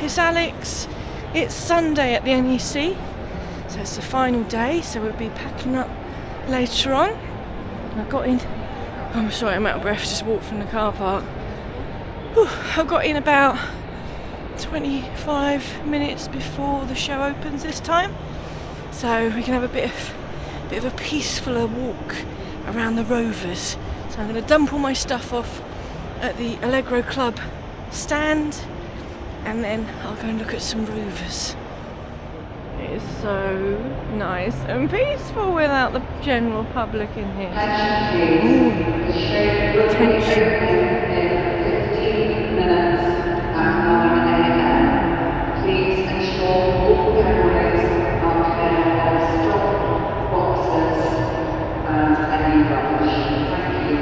it's Alex. It's Sunday at the NEC, so it's the final day, so we'll be packing up later on. I got in, I'm sorry I'm out of breath, just walked from the car park. I got in about 25 minutes before the show opens this time, so we can have a bit of a peacefuler walk around the Rovers. So I'm going to dump all my stuff off at the Allegro Club stand, and then I'll go and look at some Rovers. It is so nice and peaceful without the general public in here. Attention. In 15 minutes at 9 a.m. Please ensure all cameras are clear of stock, boxes and any rubbish. Thank you.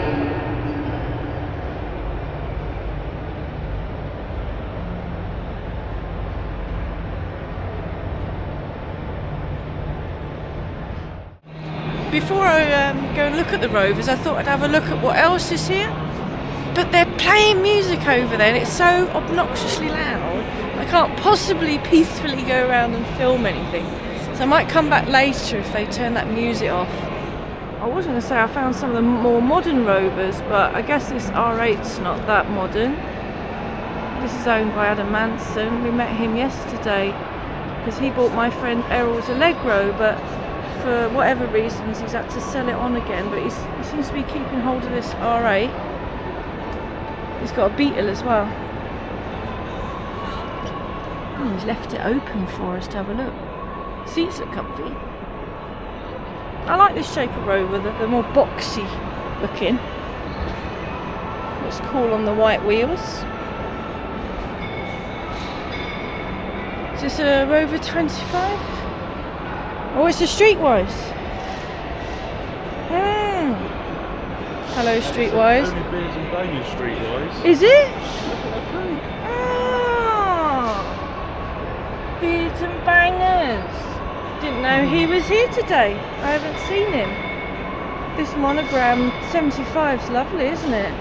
Before I go and look at the Rovers, I thought I'd have a look at what else is here. But they're playing music over there and it's so obnoxiously loud. I can't possibly peacefully go around and film anything. So I might come back later if they turn that music off. I was going to say I found some of the more modern Rovers, but I guess this R8's not that modern. This is owned by Adam Manson. We met him yesterday because he bought my friend Errol's Allegro, but for whatever reasons he's had to sell it on again, but he seems to be keeping hold of this R8. He's got a Beetle as well. Oh, he's left it open for us to have a look. Seats are comfy. I like this shape of Rover, they're more boxy looking. Looks cool on the white wheels. Is this a Rover 25? Oh, it's a Streetwise. Hello, Streetwise. Only beers and bangers, Streetwise. Is it? Beards and bangers. Didn't know he was here today. I haven't seen him. This monogram 75's lovely, isn't it?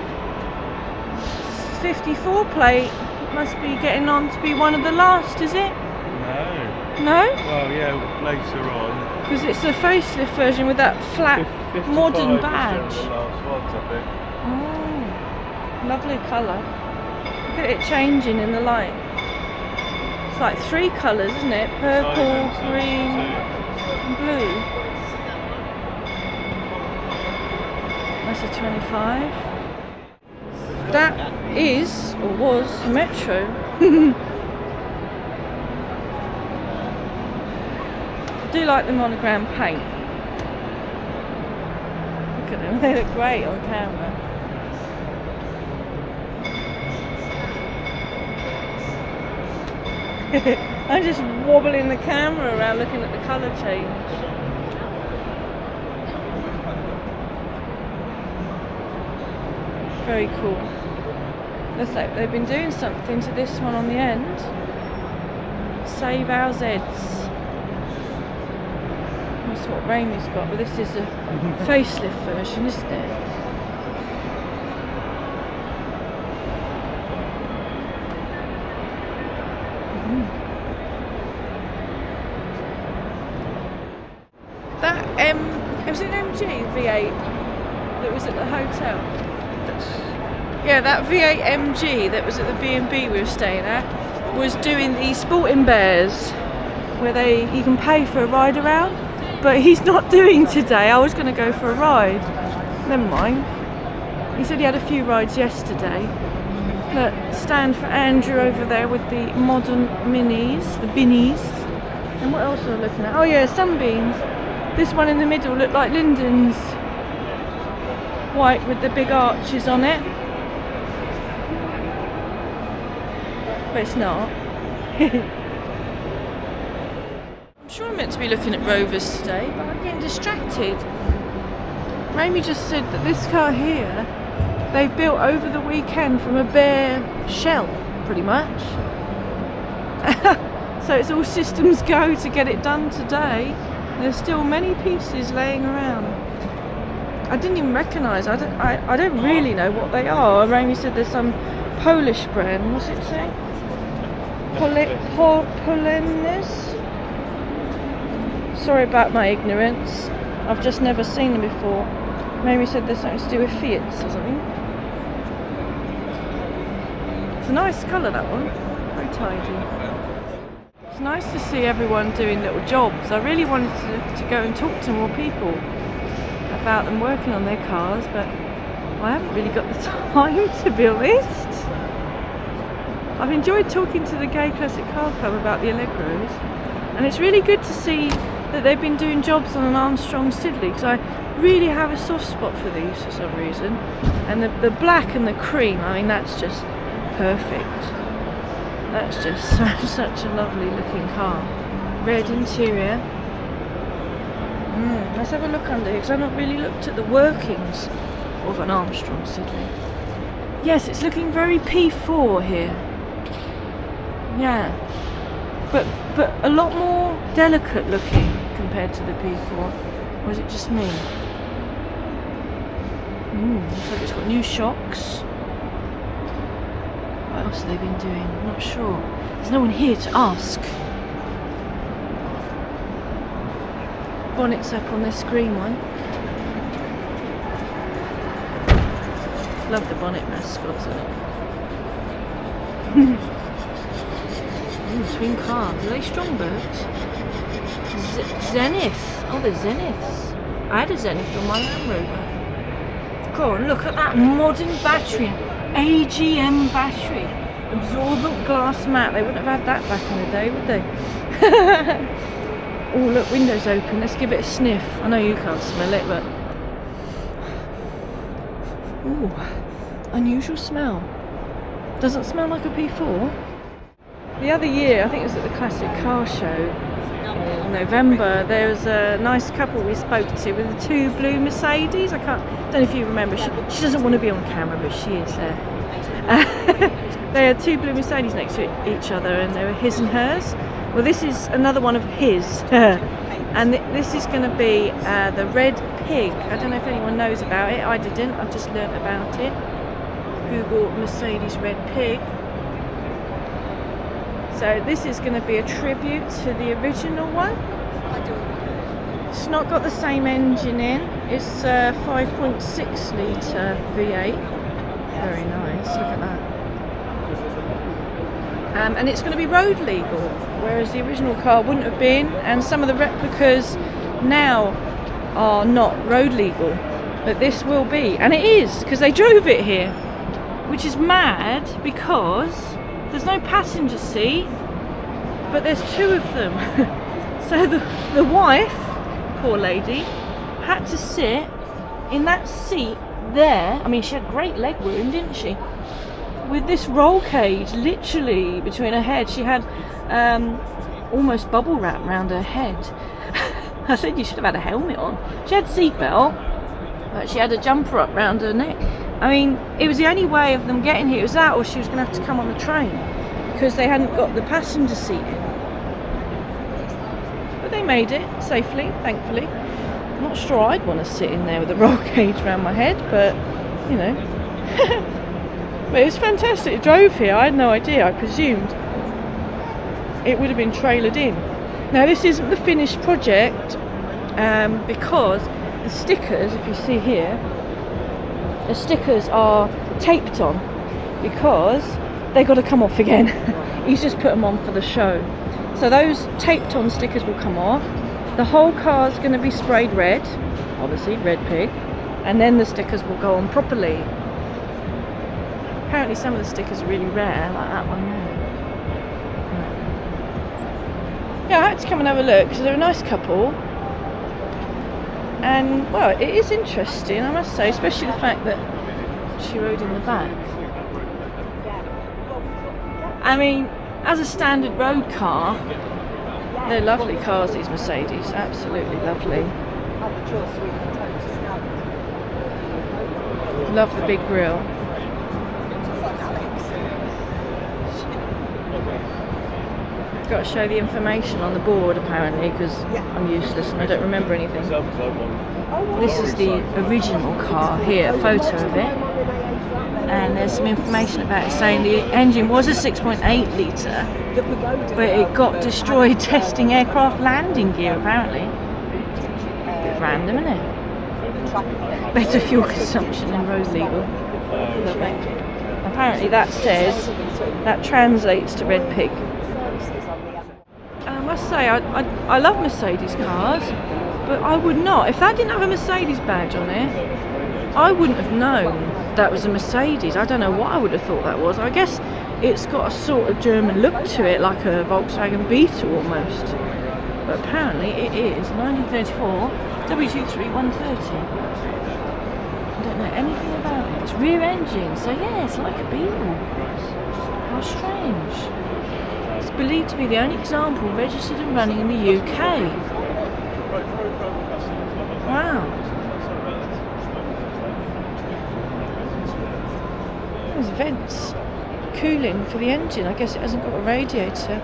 54 plate must be getting on to be one of the last, is it? No? Well, yeah, later on. Because it's a facelift version with that flat modern badge. The last ones, I think. Oh, lovely colour. Look at it changing in the light. It's like 3 colours, isn't it? Purple, green, and blue. That's a 25. That is, or was, Metro. I do like the monogram paint. Look at them, they look great on camera. I'm just wobbling the camera around looking at the colour change. Very cool. Looks like they've been doing something to this one on the end. Save our Zeds. That's what Raimi's got, but this is a facelift version, isn't it? That was it an MG V8 that was at the hotel? Yeah, that V8 MG that was at the B&B we were staying at was doing the Sporting Bears, where you can pay for a ride around. But he's not doing today. I was going to go for a ride. Never mind. He said he had a few rides yesterday. Look, stand for Andrew over there with the modern minis, the binnies. And what else are we looking at? Oh yeah, sunbeams. This one in the middle looked like Lyndon's. White with the big arches on it. But it's not. I'm sure I'm meant to be looking at Rovers today, but I'm getting distracted. Raimi just said that this car here, they've built over the weekend from a bare shell, pretty much. So it's all systems go to get it done today. There's still many pieces laying around. I didn't even recognise, I don't really know what they are. Raimi said there's some Polish brand, what's it say? Polenes. Sorry about my ignorance. I've just never seen them before. Maybe said there's something to do with Fiats or something. It's a nice colour, that one. Very tidy. It's nice to see everyone doing little jobs. I really wanted to go and talk to more people about them working on their cars, but I haven't really got the time, to be honest. I've enjoyed talking to the Gay Classic Car Club about the Allegros, and it's really good to see that they've been doing jobs on an Armstrong Siddeley, because I really have a soft spot for these for some reason. And the black and the cream, I mean, that's just perfect. That's just such a lovely looking car. Red interior. Let's have a look under here, because I've not really looked at the workings of an Armstrong Siddeley. Yes, it's looking very P4 here. Yeah, but a lot more delicate looking compared to the P4. Or is it just me? Looks like it's got new shocks. What else have they been doing? I'm not sure. There's no one here to ask. Bonnet's up on this green one. Love the bonnet mascots in it. Twin cars. Are they Strongbirds? Zenith. Oh, they're Zeniths. I had a Zenith on my Land Rover. Go on, look at that modern battery. AGM battery. Absorbent glass mat. They wouldn't have had that back in the day, would they? Oh, look, windows open. Let's give it a sniff. I know you can't smell it, but... Ooh, unusual smell. Doesn't smell like a P4. The other year, I think it was at the Classic Car Show in November, there was a nice couple we spoke to with the two blue Mercedes. Don't know if you remember, she doesn't want to be on camera, but she is there. They had two blue Mercedes next to each other, and they were his and hers. Well, this is another one of his, and this is going to be the Red Pig. I don't know if anyone knows about it. I didn't, I've just learnt about it. Google Mercedes Red Pig. So this is going to be a tribute to the original one. It's not got the same engine in. It's a 5.6 litre V8. Very nice, look at that. And it's going to be road legal, whereas the original car wouldn't have been. And some of the replicas now are not road legal, but this will be. And it is, because they drove it here, which is mad because there's no passenger seat, but there's two of them. So the wife, poor lady, had to sit in that seat there. I mean, she had great leg room, didn't she? With this roll cage literally between her head. She had almost bubble wrap around her head. I said you should have had a helmet on. She had seatbelt, but she had a jumper up round her neck. I mean, it was the only way of them getting here. It was that, or she was going to have to come on the train, because they hadn't got the passenger seat in. But they made it safely, thankfully. I'm not sure I'd want to sit in there with a roll cage around my head, but, you know. But it was fantastic. It drove here. I had no idea. I presumed it would have been trailered in. Now, this isn't the finished project, because the stickers, if you see here, the stickers are taped on, because they got to come off again. He's just put them on for the show. So those taped on stickers will come off. The whole car's going to be sprayed red, obviously, Red Pig, and then the stickers will go on properly. Apparently some of the stickers are really rare, like that one there. Yeah, I had to come and have a look, because they're a nice couple. And, well, it is interesting, I must say, especially the fact that she rode in the back. I mean, as a standard road car, they're lovely cars, these Mercedes, absolutely lovely. Love the big grille. Got to show the information on the board apparently, because I'm useless and I don't remember anything. This is the original car here, a photo of it. and there's some information about it saying the engine was a 6.8 litre, but it got destroyed testing aircraft landing gear apparently. A bit random, isn't it? Better fuel consumption in road legal. Apparently that translates to red pig. And I must say, I love Mercedes cars, but I would not, if that didn't have a Mercedes badge on it, I wouldn't have known that was a Mercedes. I don't know what I would have thought that was. I guess it's got a sort of German look to it, like a Volkswagen Beetle almost. But apparently it is 1934 W23130. I don't know anything about it. It's rear engine, so yeah, it's like a Beetle. How strange. It's believed to be the only example registered and running in the UK. Wow. There's vents. Cooling for the engine. I guess it hasn't got a radiator.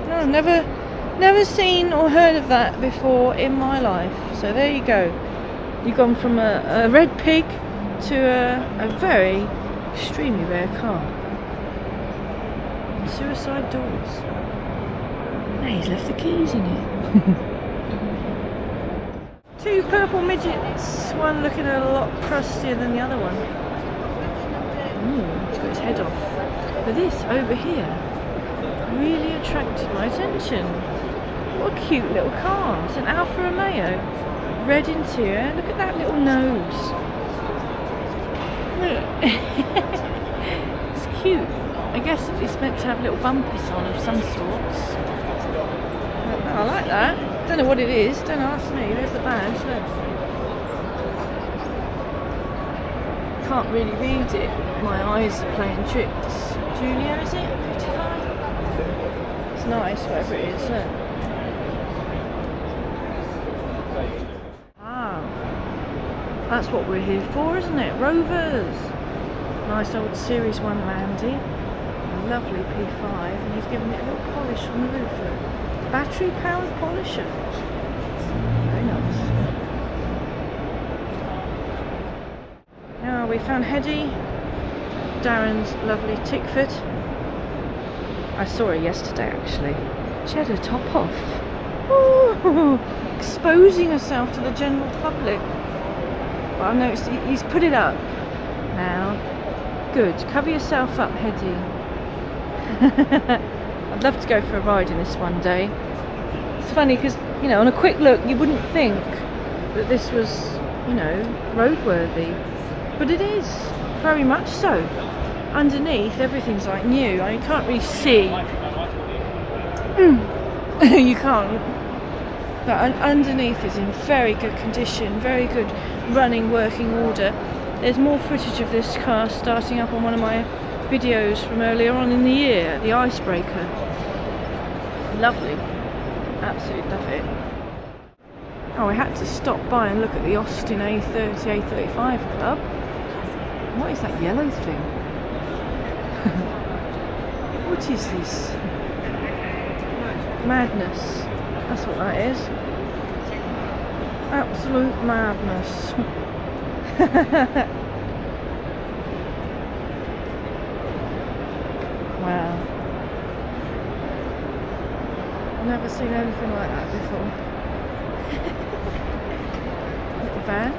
No, never seen or heard of that before in my life. So there you go. You've gone from a red pig to a very extremely rare car. Suicide doors. Hey, he's left the keys in it. Two purple midgets. One looking a lot crustier than the other one. He's got his head off. But this over here really attracted my attention. What a cute little car. It's an Alfa Romeo. Red interior. Look at that little nose. It's cute. I guess it's meant to have little bumpers on of some sorts. I like that. Don't know what it is. Don't ask me. There's the badge. Look. Can't really read it. My eyes are playing tricks. Julia, is it? 55? It's nice, whatever it is. Look. That's what we're here for, isn't it? Rovers! Nice old Series 1 Landy. A lovely P5, and he's given it a little polish on the roof. Battery powered polisher. Very nice. Now we found Hedy, Darren's lovely Tickford. I saw her yesterday actually. She had her top off. Ooh, exposing herself to the general public. But I've noticed he's put it up now. Good. Cover yourself up, Hedy. I'd love to go for a ride in this one day. It's funny because, you know, on a quick look you wouldn't think that this was, you know, roadworthy. But it is. Very much so. Underneath everything's like new. I mean, you can't really see. You can't. But underneath is in very good condition, very good running, working order. There's more footage of this car starting up on one of my videos from earlier on in the year, the Icebreaker. Lovely. Absolutely love it. Oh, I had to stop by and look at the Austin A30, A35 Club. What is that yellow thing? What is this? Madness. That's what that is. Absolute madness. Wow. I've never seen anything like that before. Little van.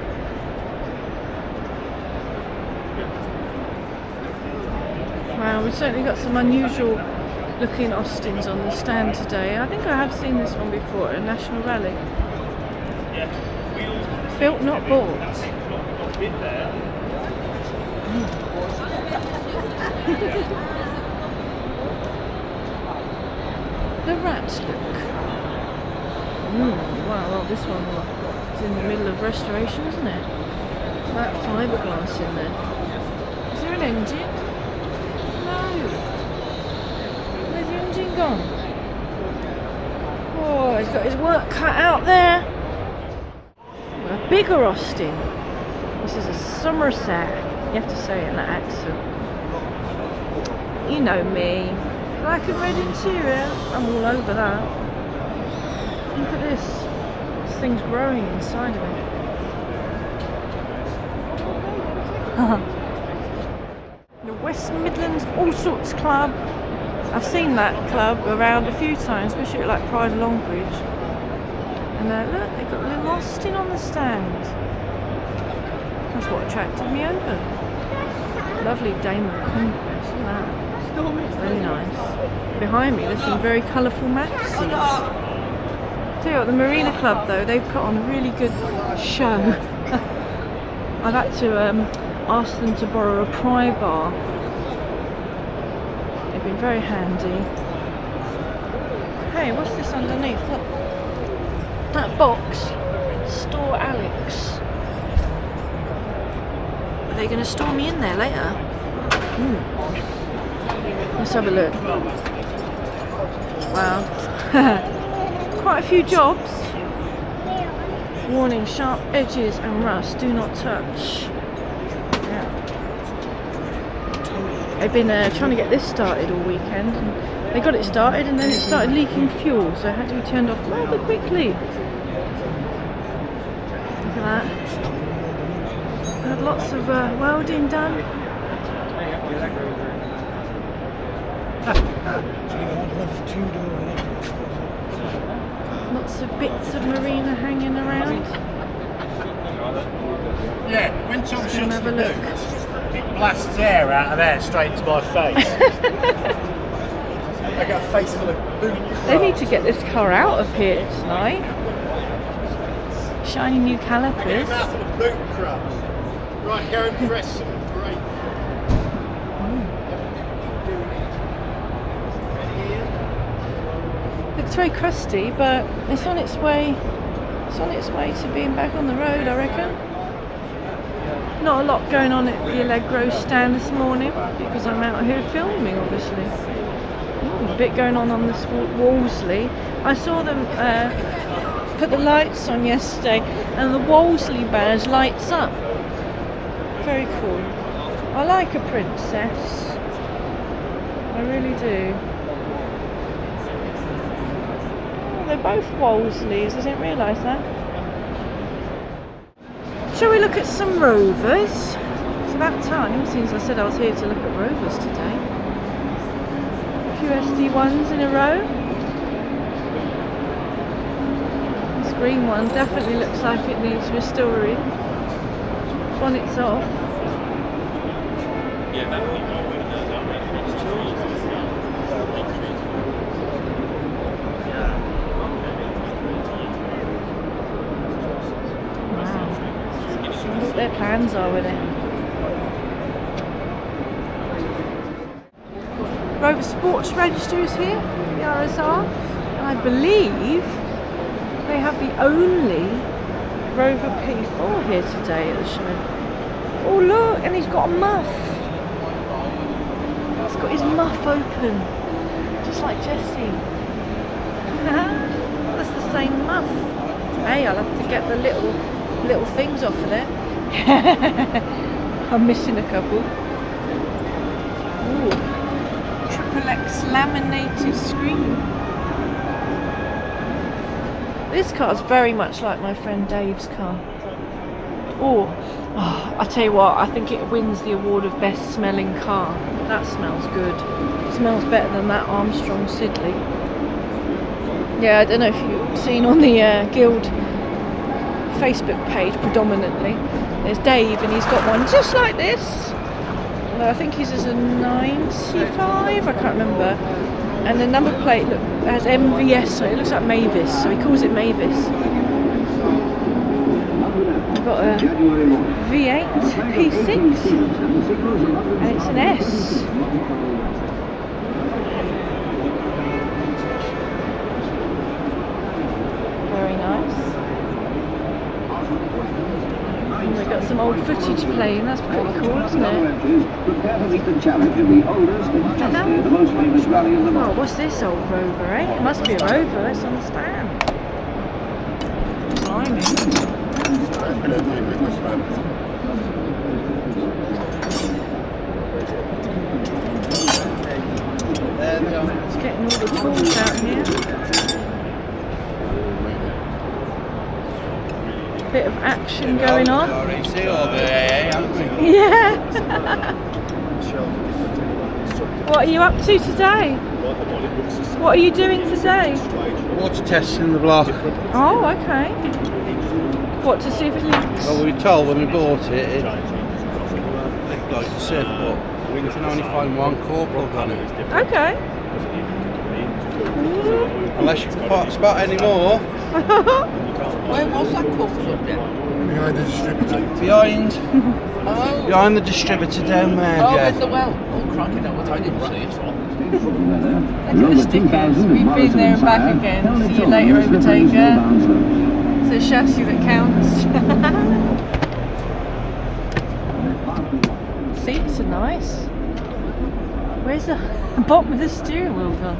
Wow, we've certainly got some unusual looking Austins on the stand today. I think I have seen this one before at a national rally. Built, not bought. The rat look. Wow, well this one is in the middle of restoration, isn't it? That fiberglass in there. Is there an engine? No. Where's the engine gone? Oh, he's got his work cut out there. A bigger Austin. This is a Somerset. You have to say it in that accent. You know me. Black and red interior. I'm all over that. Look at this. This thing's growing inside of it. Queen's All Sorts Club. I've seen that club around a few times, especially at like Pride of Longbridge. And look, they've got a little Austin on the stand. That's what attracted me over. Lovely Damer Conquest, look at that. Very nice. Behind me there's some very colourful mattresses. Tell you what, the Marina Club though, they've put on a really good show. I've had to ask them to borrow a pry bar. They've been very handy. Hey, what's this underneath? Look. That box. Store Alex. Are they going to store me in there later? Let's have a look. Wow. Quite a few jobs. Warning, sharp edges and rust, do not touch. Yeah. They've been trying to get this started all weekend. And they got it started and then it started leaking fuel, so it had to be turned off rather quickly. Look at that. They had lots of welding done. Lots of bits of marina hanging around. Yeah, when Tom shuts have the a look. boot, it blasts air out of there straight into my face. I got a face full of boot. They need to get this car out of here tonight. Shiny new calipers. Mouth full of boot crumbs. Right, go and press some brake. It's very crusty, but it's on its way. It's on its way to being back on the road, I reckon. Not a lot going on at the Allegro stand this morning because I'm out here filming, obviously. A bit going on this Wolseley. I saw them put the lights on yesterday, and the Wolseley badge lights up. Very cool. I like a princess. I really do. They're both Wolseleys, I didn't realise that. Shall we look at some Rovers? It's about time since I said I was here to look at Rovers today. A few SD1s in a row. This green one definitely looks like it needs restoring. Bonnet's off. What their plans are with it. Rover Sports Register is here, the RSR, and I believe they have the only Rover P4 here today at the show. Oh look, and he's got a muff. He's got his muff open, just like Jessie. That's the same muff. Hey, I'll have to get the little things off of there. I'm missing a couple. Ooh. XXX laminated screen. This car's very much like my friend Dave's car. Oh, I tell you what, I think it wins the award of best smelling car. That smells good. It smells better than that Armstrong Siddeley. Yeah, I don't know if you've seen on the Guild Facebook page predominantly. There's Dave and he's got one just like this. Although I think his is a 95, I can't remember. And the number plate has MVS, so it looks like Mavis, so he calls it Mavis. I've got a V8 P6 and it's an S. Very nice. We've got some old footage playing, that's pretty cool, isn't it? Oh, what's this old Rover, eh? It must be a Rover, it's on the stand. Blimey. It's getting all the tools out here. Bit of action going on. Yeah. what are you up to today? What are you doing today? Water testing the block. Oh, okay. What, to see if it leaks? Well, we were told when we bought it like the surf, but we can only find one core plug on it. Okay. Unless you can't spot any more. Where was that core plug then? Behind the distributor. Behind the distributor down there, Oh, Jeff. in the well. Oh, cracking hell, I didn't see it. Look at the stickers. We've been there and back again. See you later, overtaker. It's a chassis that counts. Seats are nice. Where's the bottom of the steering wheel gone?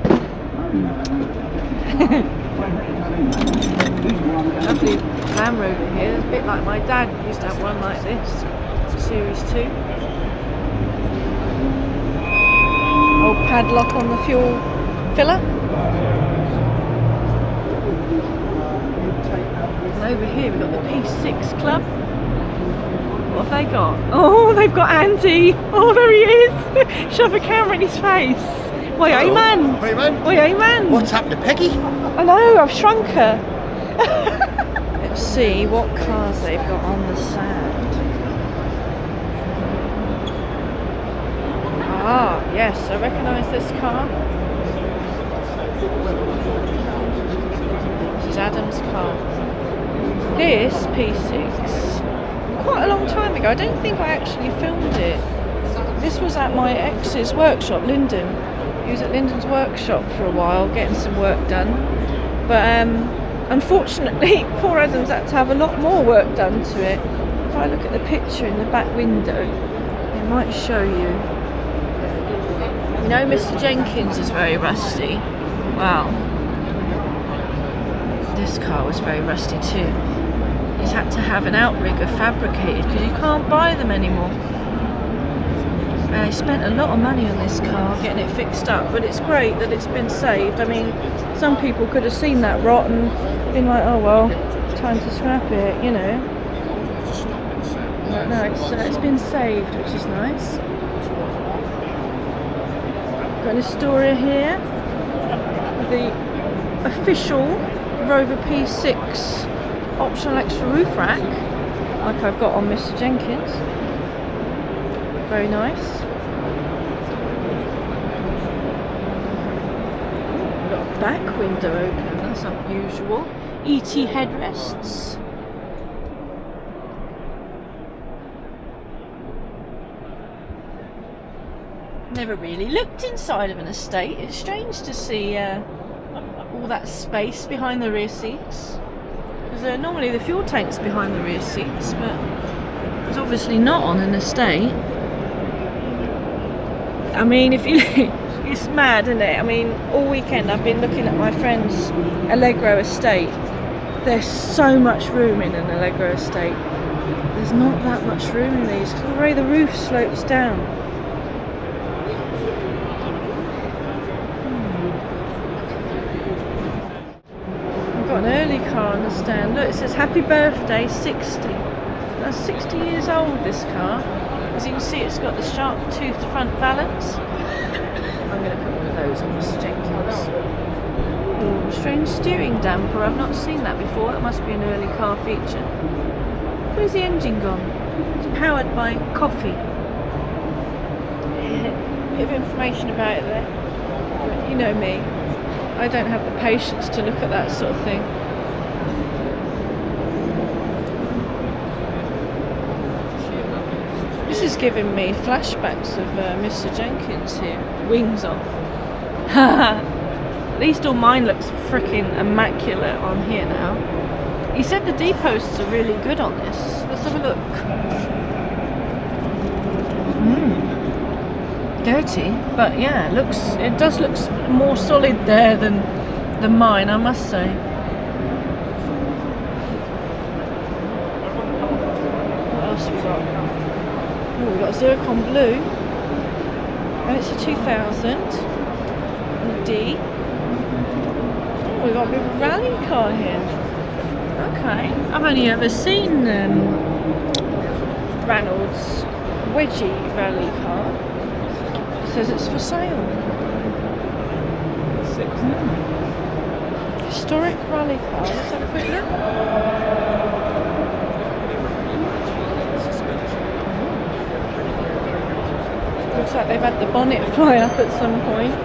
Lovely Land Rover here. It's a bit like my dad used to have one like this. Series 2. Old padlock on the fuel filler. And over here we've got the P6 Club. What have they got? Oh, they've got Andy. Oh, there he is. Shove a camera in his face. Why, hey man. Hey man. Why, hey man. What's happened to Peggy? I know, I've shrunk her. Let's see what cars they've got on the sand. Ah, yes, I recognise this car. This is Adam's car. This P6, quite a long time ago. I don't think I actually filmed it. This was at my ex's workshop, Lyndon. He was at Lyndon's workshop for a while, getting some work done. But unfortunately, poor Adam's had to have a lot more work done to it. If I look at the picture in the back window, it might show you. You know, Mr. Jenkins is very rusty. Wow. This car was very rusty too. He's had to have an outrigger fabricated because you can't buy them anymore. I spent a lot of money on this car getting it fixed up, but it's great that it's been saved. I mean, some people could have seen that rot and been like, oh well, time to scrap it, you know. But no, it's been saved, which is nice. Got an Astoria here, the official Rover P6 optional extra roof rack, like I've got on Mr. Jenkins. Very nice. We've got a back window open, that's unusual. ET headrests. Never really looked inside of an estate. It's strange to see all that space behind the rear seats. Because normally the fuel tank's behind the rear seats, but it's obviously not on an estate. I mean, if you it's mad, isn't it? I mean, all weekend I've been looking at my friend's Allegro estate. There's so much room in an Allegro estate. There's not that much room in these because the way the roof slopes down. I've got an early car on the stand. Look, it says happy birthday 60. That's 60 years old, this car. As you can see, it's got the sharp toothed front valance. I'm going to put one of those on Mr. Jenkins. Ooh, strange steering damper. I've not seen that before. That must be an early car feature. Where's the engine gone? It's powered by coffee. Bit of information about it there. But you know me. I don't have the patience to look at that sort of thing. This is giving me flashbacks of Mr. Jenkins here. Wings off. At least all mine looks freaking immaculate on here now. He said the D-posts are really good on this. Let's have a look. Dirty, but yeah, it does look more solid there than mine, I must say. What else we got? Oh, we've got a Zircon Blue, and it's a 2000 D. Oh, we've got a big rally car here. Okay, I've only ever seen Reynolds Wedgie rally car. says it's for sale. Historic rally car. Let's have a quick look. Looks like they've had the bonnet fly up at some point.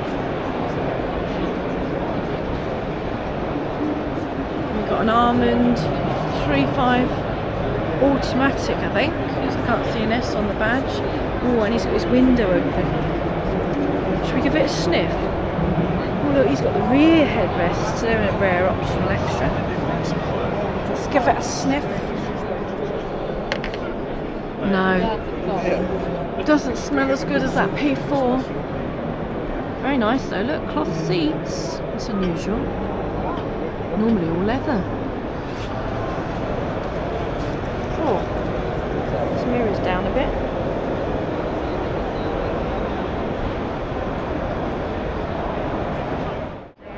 We've got an Almond 3.5 automatic, I think. I can't see an S on the badge. Oh, and he's got his window open. Should we give it a sniff? Oh look, he's got the rear headrests. They're a rare optional extra. Let's give it a sniff. No. Doesn't smell as good as that P4. Very nice though. Look, cloth seats. That's unusual. Normally all leather. Oh, this mirror's down a bit.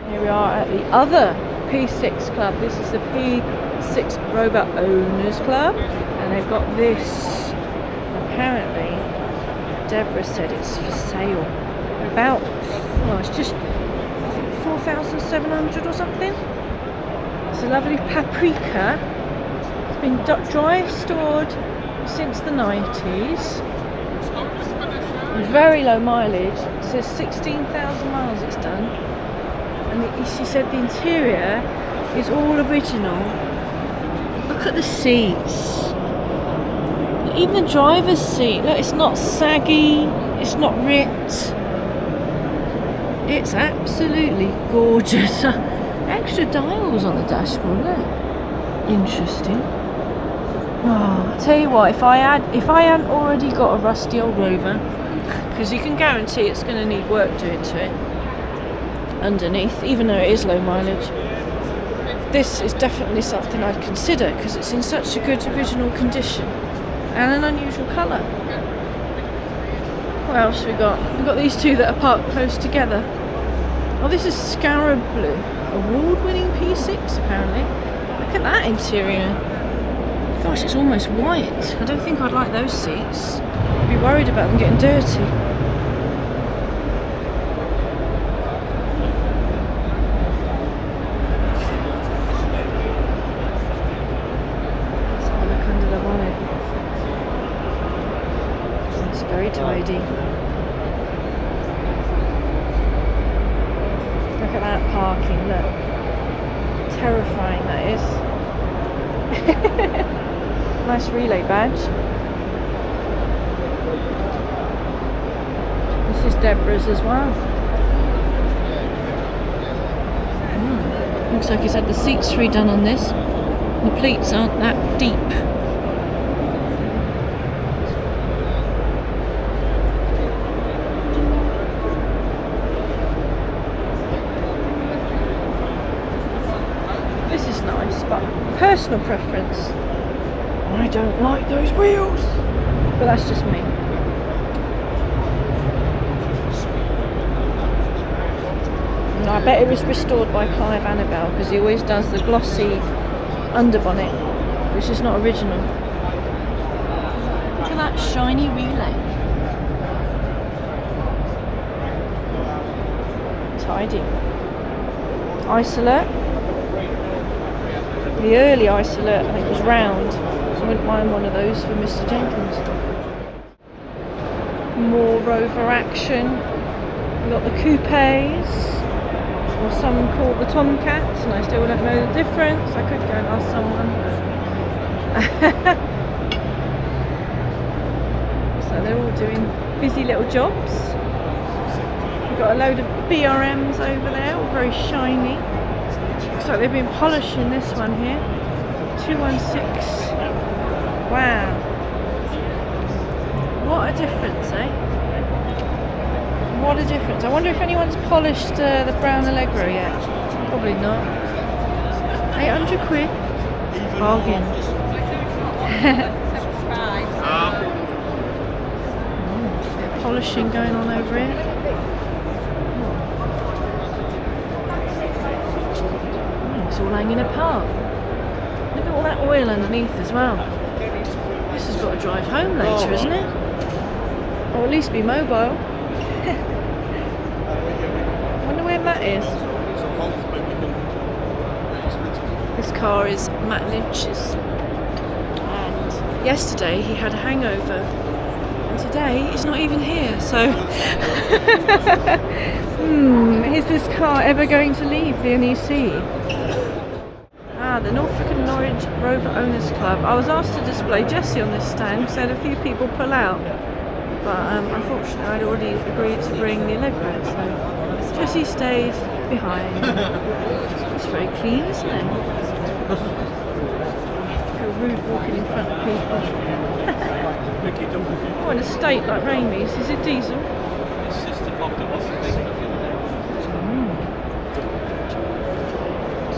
Here we are at the other P6 club. This is the P6 Rover Owners Club, and they've got this. Apparently, Deborah said it's for sale. About, well, it's just, I think 4,700 or something. It's a lovely Paprika. It's been dry stored since the 90s. Very low mileage. It says 16,000 miles it's done. And she said the interior is all original. Look at the seats. Even the driver's seat, look, it's not saggy, it's not ripped. It's absolutely gorgeous. Extra dials on the dashboard, look. Interesting. Oh, I'll tell you what, if I hadn't already got a rusty old Rover, because you can guarantee it's going to need work doing to it underneath, even though it is low mileage, this is definitely something I'd consider because it's in such a good original condition. And an unusual colour. What else we got? We've got these two that are parked close together. Oh, this is Scarab Blue. Award-winning P6 apparently. Look at that interior. Gosh, it's almost white. I don't think I'd like those seats. I'd be worried about them getting dirty. Let's have a look under the bonnet. Very tidy. Look at that parking, look. Terrifying that is. Nice relay badge. This is Deborah's as well. Looks like he's had the seats redone on this. The pleats aren't that deep. Personal preference. I don't like those wheels, but that's just me. And I bet it was restored by Clive Annabelle because he always does the glossy underbonnet, which is not original. Look at that shiny relay. Tidy. Isolate. The early Isolate, I think, was round, so I wouldn't mind one of those for Mr. Jenkins. More Rover action. We've got the coupes, or some call the Tomcats, and I still don't know the difference. I could go and ask someone. So they're all doing busy little jobs. We've got a load of BRMs over there, all very shiny. Looks like they've been polishing this one here. 216. Wow. What a difference, eh? What a difference. I wonder if anyone's polished the brown Allegro yet. Probably not. 800 quid. Bargain. Bit of polishing going on over here. It's all hanging apart. Look at all that oil underneath as well. This has got to drive home later, isn't it? Or at least be mobile. Wonder where Matt is. This car is Matt Lynch's. And yesterday he had a hangover. And today he's not even here, so... is this car ever going to leave the NEC? Ah, the Norfolk and Norwich Rover Owners Club. I was asked to display Jessie on this stand because I had a few people pull out. But unfortunately I'd already agreed to bring the Allegro, so Jessie stayed behind. It's very clean, isn't it? I feel rude walking in front of people. Oh, an estate like Ramey's. Is it diesel?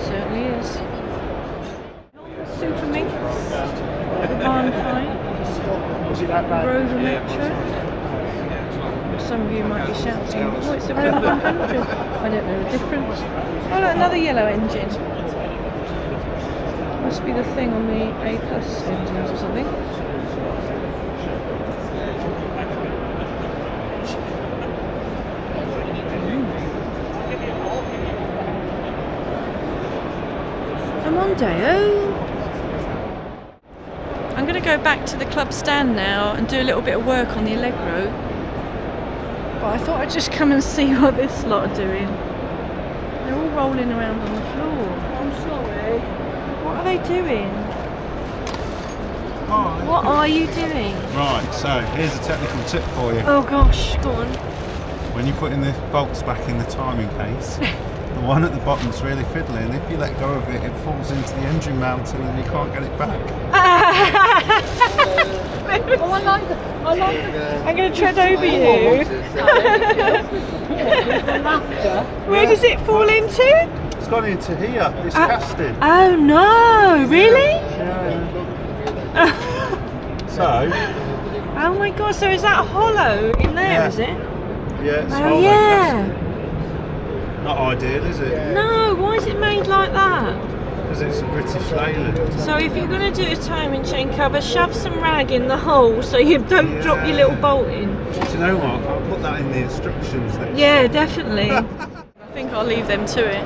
Certainly is. Super Minx, the Barn Fight, Rover Metro. Some of you might be shouting, oh, it's a Rover 100. I don't know the difference. Oh, look, another yellow engine. Must be the thing on the A+ engines or something. Mondeo. I'm going to go back to the club stand now and do a little bit of work on the Allegro. But I thought I'd just come and see what this lot are doing. They're all rolling around on the floor. I'm sorry. What are they doing? Hi. What are you doing? Right, so here's a technical tip for you. Oh gosh, go on. When you put in the bolts back in the timing case, the one at the bottom's really fiddly, and if you let go of it, it falls into the engine mounting and you can't get it back. Oh, I like it. I'm going to tread over you. Where does it fall into? It's gone into here, it's casted. Oh no, really? So, Oh my god, so is that hollow in there, Yeah. is it? yeah, it's Oh hollow yeah. casted. Not ideal, is it? No, why is it made like that? Because it's a British Leyland. So if you're going to do a timing chain cover, shove some rag in the hole so you don't drop your little bolt in. Do you know what? I'll put that in the instructions next Yeah, definitely. I think I'll leave them to it.